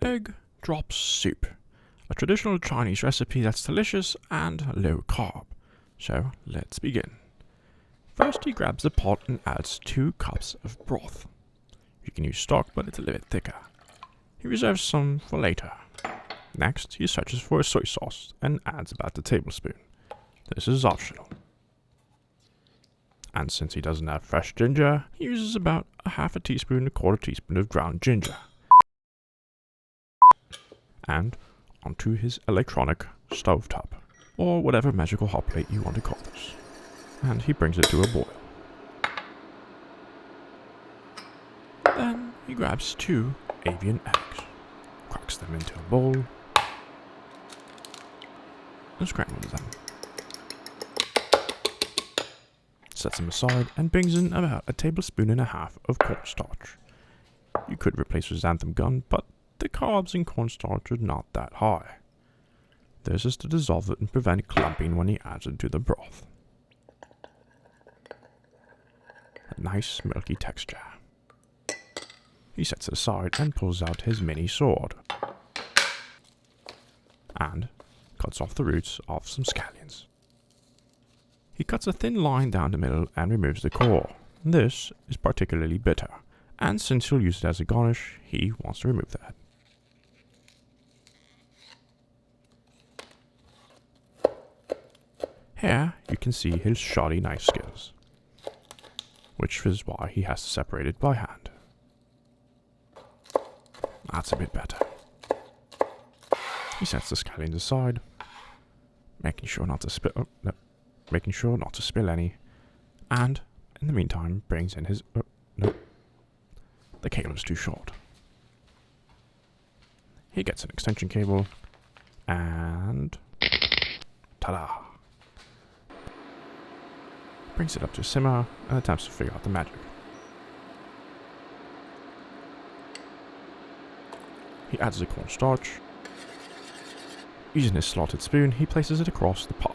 egg drop soup, a traditional Chinese recipe that's delicious and low carb. So let's begin. First, he grabs the pot and adds 2 cups of broth. You can use stock, but it's a little bit thicker. He reserves some for later. Next, he searches for a soy sauce and adds about a tablespoon. This is optional. And since he doesn't have fresh ginger, he uses about a half a teaspoon to 1/4 teaspoon of ground ginger. And onto his electronic stovetop, or whatever magical hot plate you want to call this. And he brings it to a boil. Then he grabs 2 avian eggs, cracks them into a bowl, and scrambles them. Sets them aside and brings in about 1.5 tablespoons of cornstarch. You could replace with xanthan gum, but the carbs in cornstarch are not that high. This is to dissolve it and prevent clumping when he adds it to the broth. A nice milky texture. He sets it aside and pulls out his mini sword. And cuts off the roots of some scallions. He cuts a thin line down the middle and removes the core. This is particularly bitter, and since he'll use it as a garnish, he wants to remove that. Here you can see his shoddy knife skills, which is why he has to separate it by hand. That's a bit better. He sets the scallions aside, making sure not to spill any, and in the meantime brings in his the cable's too short. He gets an extension cable and ta-da! Brings it up to simmer and attempts to figure out the magic. He adds the cornstarch. Using his slotted spoon, he places it across the pot.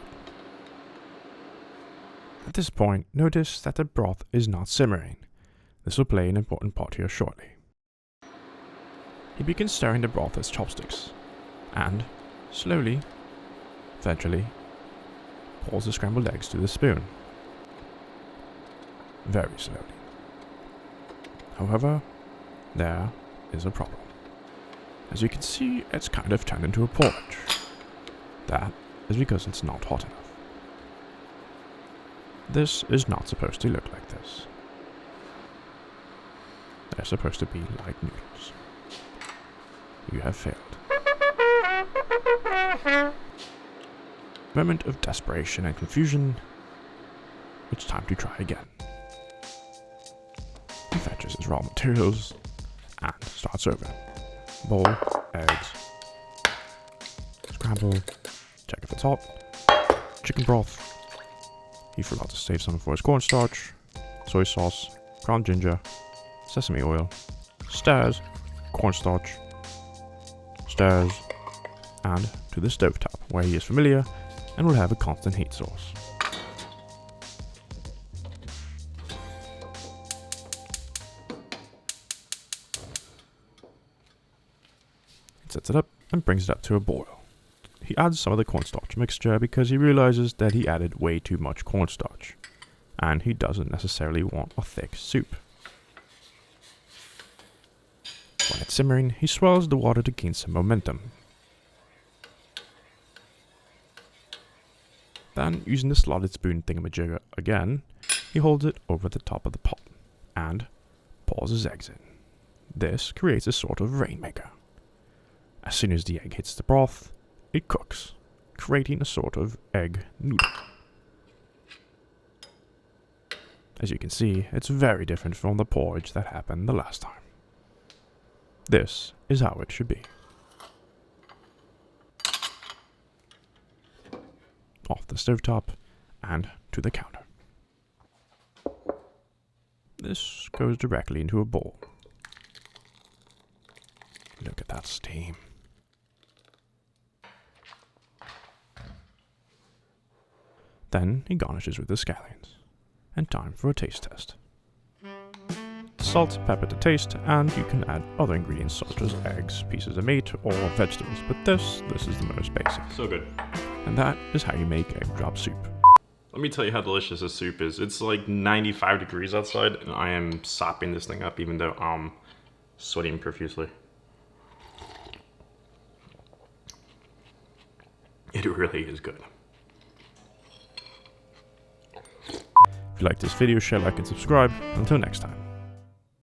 At this point, notice that the broth is not simmering. This will play an important part here shortly. He begins stirring the broth with chopsticks, and, slowly, eventually, pours the scrambled eggs to the spoon. Very slowly. However, there is a problem. As you can see, it's kind of turned into a porridge. That is because it's not hot enough. This is not supposed to look like this. They're supposed to be like noodles. You have failed. Moment of desperation and confusion. It's time to try again. He fetches his raw materials and starts over. Bowl, eggs, scramble, check if it's hot, chicken broth. He forgot to save some for his cornstarch, soy sauce, ground ginger, sesame oil, stirs, cornstarch, stirs, and to the stovetop where he is familiar and will have a constant heat source. He sets it up and brings it up to a boil. He adds some of the cornstarch mixture because he realizes that he added way too much cornstarch, and he doesn't necessarily want a thick soup. When it's simmering, he swirls the water to gain some momentum. Then, using the slotted spoon thingamajigger again, he holds it over the top of the pot and pours his eggs in. This creates a sort of rainmaker. As soon as the egg hits the broth, it cooks, creating a sort of egg noodle. As you can see, it's very different from the porridge that happened the last time. This is how it should be. Off the stovetop and to the counter. This goes directly into a bowl. Look at that steam. Then he garnishes with the scallions. And time for a taste test. salt, pepper to taste, and you can add other ingredients such as eggs, pieces of meat, or vegetables, but this is the most basic. So good. And that is how you make egg drop soup. Let me tell you how delicious this soup is. It's like 95 degrees outside, and I am sopping this thing up even though I'm sweating profusely. It really is good. If you like this video, share, like, and subscribe. Until next time.